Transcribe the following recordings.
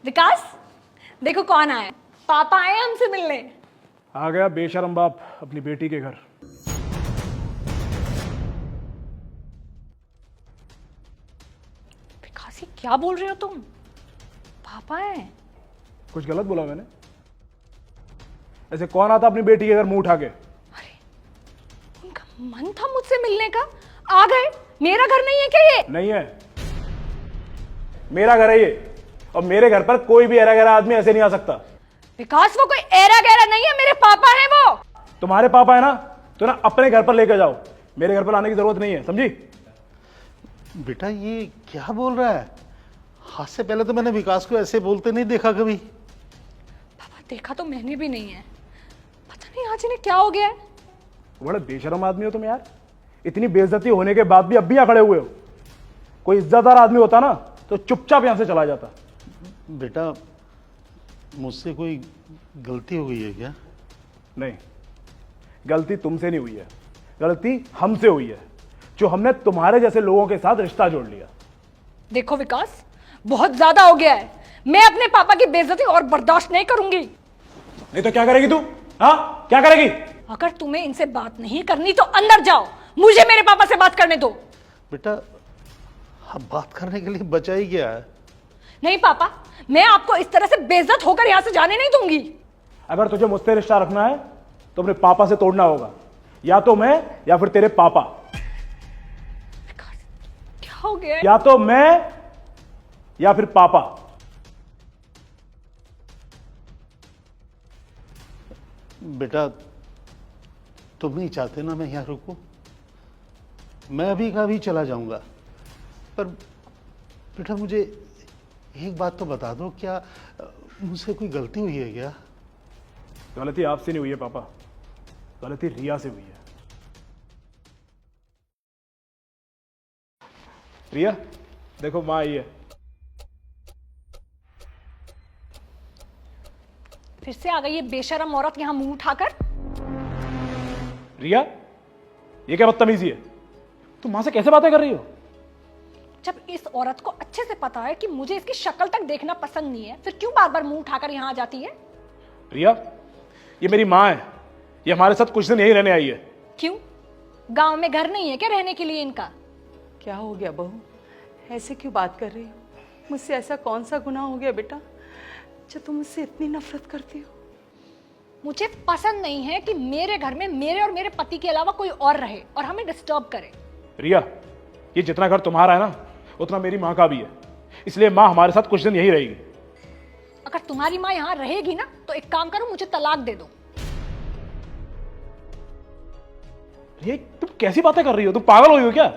विकास, देखो कौन आया। पापा आए हमसे मिलने। आ गया बेशरम बाप अपनी बेटी के घर। विकास, ये क्या बोल रहे हो तुम? पापा हैं? कुछ गलत बोला मैंने? ऐसे कौन आता अपनी बेटी के घर मुंह उठा के? अरे, उनका मन था मुझसे मिलने का, आ गए। मेरा घर नहीं है क्या ये? नहीं है, मेरा घर है ये, और मेरे घर पर कोई भी ऐरा गैरा आदमी ऐसे नहीं आ सकता। विकास, वो कोई ऐरा गैरा नहीं है, मेरे पापा हैं वो। तुम्हारे पापा है ना, तो ना अपने घर पर लेकर जाओ, मेरे घर पर आने की जरूरत नहीं है, समझी? बेटा ये क्या बोल रहा है? आज से पहले तो मैंने विकास को ऐसे बोलते नहीं देखा कभी। पापा, देखा तो मैंने भी नहीं है, पता नहीं आज इन्हें क्या हो गया है। बड़े बेशरम आदमी हो तुम यार, इतनी बेइज्जती होने के बाद भी अब भी यहाँ खड़े हुए हो। कोई इज्जतदार आदमी होता ना तो चुपचाप यहां से चला जाता। बेटा मुझसे कोई गलती हो गई है क्या? नहीं, गलती तुमसे नहीं हुई है, गलती हमसे हुई है, जो हमने तुम्हारे जैसे लोगों के साथ रिश्ता जोड़ लिया। देखो विकास, बहुत ज्यादा हो गया है। मैं अपने पापा की बेइज्जती और बर्दाश्त नहीं करूंगी। नहीं तो क्या करेगी तू? हाँ, क्या करेगी? अगर तुम्हें इनसे बात नहीं करनी तो अंदर जाओ, मुझे मेरे पापा से बात करने दो। बेटा अब बात करने के लिए बचा ही क्या है? नहीं पापा, मैं आपको इस तरह से बेइज्जत होकर यहां से जाने नहीं दूंगी। अगर तुझे मुझसे रिश्ता रखना है तो अपने पापा से तोड़ना होगा, या तो मैं या फिर तेरे पापा। विकास, क्या हो गया है? या तो मैं या फिर पापा। बेटा तुम नहीं चाहते ना मैं यहाँ रुकूं? मैं अभी का भी चला जाऊंगा, पर बेटा मुझे एक बात तो बता दो, क्या मुझसे कोई गलती हुई है क्या? गलती आपसे नहीं हुई है पापा, गलती रिया से हुई है। रिया, देखो माँ आई है। फिर से आ गई ये बेशरम औरत यहां मुंह उठाकर। रिया, ये क्या बदतमीजी है? तुम मां से कैसे बातें कर रही हो? जब इस औरत को अच्छे से पता है कि मुझे इसकी शक्ल तक देखना पसंद नहीं है, फिर क्यों बार बार मुंह उठाकर यहां आ जाती है? रिया, ये मेरी माँ है, ये हमारे साथ कुछ दिन यहीं रहने आई है। क्यों? गांव में घर नहीं है क्या रहने के लिए इनका? क्या हो गया बहू, ऐसे क्यों बात कर रही हो? मुझसे ऐसा कौन सा गुनाह हो गया बेटा जो तुम मुझसे इतनी नफरत करती हो? मुझे पसंद नहीं है कि मेरे घर में मेरे और मेरे पति के अलावा कोई और रहे और हमें डिस्टर्ब करे। रिया, ये जितना घर तुम्हारा है ना, उतना मेरी माँ का भी है, इसलिए माँ हमारे साथ कुछ दिन यहीं रहेगी। अगर तुम्हारी माँ यहाँ रहेगी ना तो एक काम करो, मुझे तलाक दे दो। ये तुम कैसी बातें कर रही हो? तुम पागल हुई हो क्या?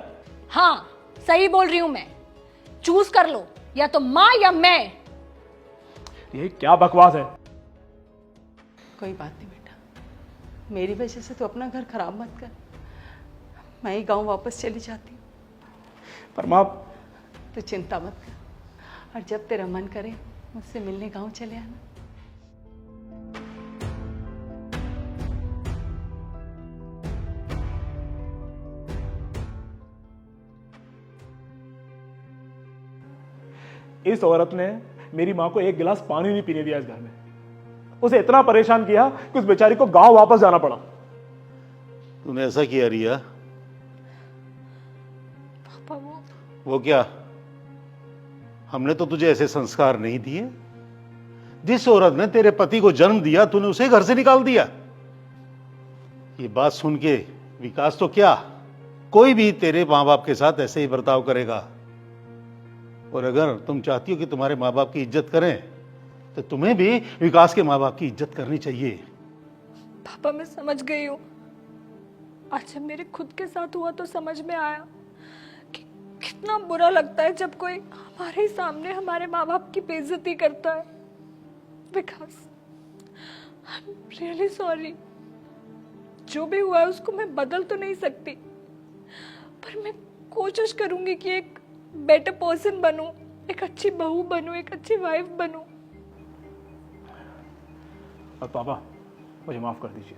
हाँ, सही बोल रही हूं मैं। चूज कर लो, या तो माँ या मैं। ये क्या बकवास है? कोई बात नहीं बेटा, मेरी वजह से तो अपना घर खराब मत कर। मैं ही गांव वापस चली जाती हूँ। पर माँ, तो चिंता मत कर, और जब तेरा मन करे मुझसे मिलने गांव चले आना। इस औरत ने मेरी माँ को एक गिलास पानी नहीं पीने दिया इस घर में। उसे इतना परेशान किया कि उस बेचारी को गांव वापस जाना पड़ा। तूने ऐसा किया रिया? पापा, वो क्या, हमने तो तुझे ऐसे संस्कार नहीं दिए। जिस औरत ने तेरे पति को जन्म दिया तूने उसे घर से निकाल दिया। ये बात सुन के विकास तो क्या, कोई भी तेरे माँ बाप के साथ ऐसे ही बर्ताव करेगा। और अगर तुम चाहती हो कि तुम्हारे माँ बाप की इज्जत करें तो तुम्हें भी विकास के माँ बाप की इज्जत करनी चाहिए। पापा, मैं समझ गई हूँ। आज जब मेरे खुद के साथ हुआ तो समझ में आया कि कितना बुरा लगता है जब कोई हमारे ही सामने हमारे माँ बाप की बेइज्जती करता है। विकास, आई एम रियली सॉरी। जो भी हुआ है उसको मैं बदल तो नहीं सकती, पर मैं कोशिश करूंगी कि एक बेटर पर्सन बनूं, एक अच्छी बहू बनूं, एक अच्छी वाइफ बनूं। और पापा, मुझे माफ कर दीजिए,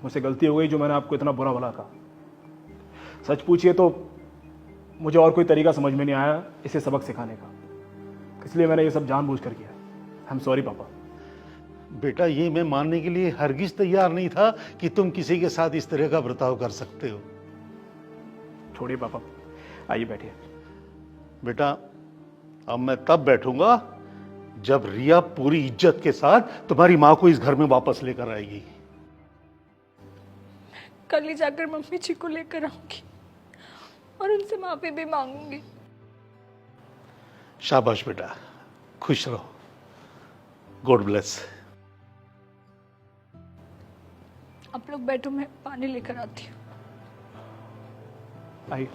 मुझसे गलती हो गई जो मैंने आपको इतना बुरा भला कहा। सच पूछिए तो मुझे और कोई तरीका समझ में नहीं आया इसे सबक सिखाने का। इसलिए मैंने ये सब जानबूझ कर किया। आई एम सॉरी पापा। बेटा, ये मैं मानने के लिए हरगिज तैयार नहीं था कि तुम किसी के साथ इस तरह का बर्ताव कर सकते हो। छोड़िए पापा, आइए बैठिए। बेटा, अब मैं तब बैठूंगा जब रिया पूरी इज्जत के साथ तुम्हारी मां को इस घर में वापस लेकर आएगी। कल ही जाकर मम्मी जी को लेकर आऊंगी और उनसे माफी भी मांगूंगी। शाबाश बेटा, खुश रहो। God bless. आप लोग बैठो, मैं पानी लेकर आती हूँ। आइए।